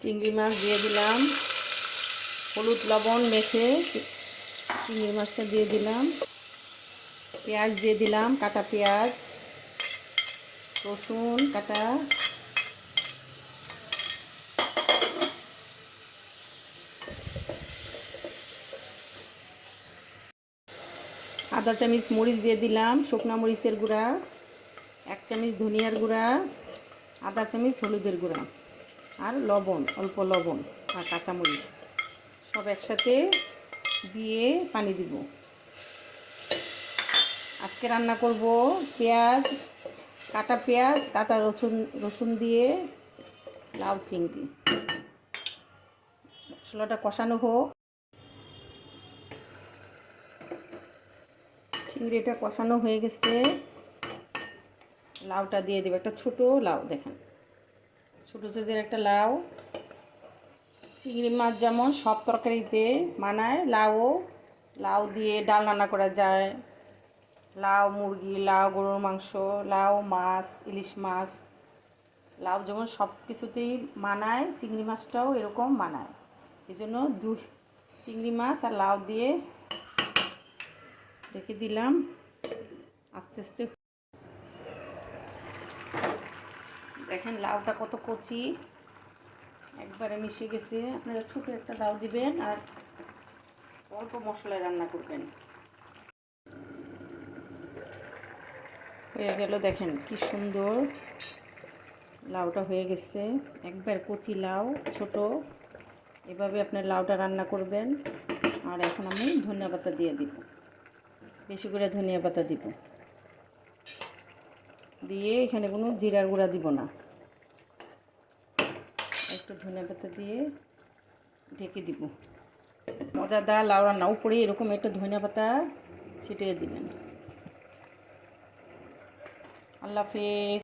চিংড়ি মাছ দিয়ে দিলাম, হলুদ লবণ মেখে চিংড়ি মাছটা দিয়ে দিলাম, পেঁয়াজ দিয়ে দিলাম, কাটা পেঁয়াজ, রসুন কাটা, আধা চামচ মরিচ দিয়ে দিলাম, শুকনো মরিচের গুঁড়া, 1 চামচ ধনিয়ার গুঁড়া, আধা চামচ হলুদের গুঁড়া, আর লবণ, অল্প লবণ আর কাঁচামরিচ সব একসাথে দিয়ে পানি দিব। আজকে রান্না করব পেঁয়াজ কাটা রসুন দিয়ে লাউ চিংড়ি। মশলাটা কষানো হোক, চিংড়িটা কষানো হয়ে গেছে, লাউটা দিয়ে দেবো। একটা ছোট লাউ, দেখেন ছোটো সাইজের একটা লাউ। চিংড়ি মাছ যেমন সব তরকারিতে মানায়, লাউ দিয়ে ডাল রান্না করা যায়, লাউ মুরগি, লাউ গরুর মাংস, লাউ মাছ, ইলিশ মাছ, লাউ যেমন সব কিছুতেই মানায়, চিংড়ি মাছটাও এরকম মানায়। এই জন্য চিংড়ি মাছ আর লাউ দিয়ে রেখে দিলাম। আস্তে আস্তে দেখেন লাউটা কত কচি, একবারে মিশে গেছে। আপনারা ছোটো একটা লাউ দিবেন আর অল্প মশলায় রান্না করবেন। হয়ে গেল, দেখেন কি সুন্দর লাউটা হয়ে গেছে, একবার কচি লাউ ছোট। এভাবে আপনার লাউটা রান্না করবেন। আর এখন আমি ধনিয়া পাতা দিয়ে দিব, বেশি করে ধনিয়া পাতা দিব, দিয়ে এখানে কোনো জিরার গুঁড়া দিব না, একটু ধনিয়া পাতা দিয়ে ঢেকে দিব। মজাদার লাউ রান্না, উপরে এরকম একটু ধনিয়া পাতা ছিটিয়ে দিবেন। আল্লাহ হাফেজ।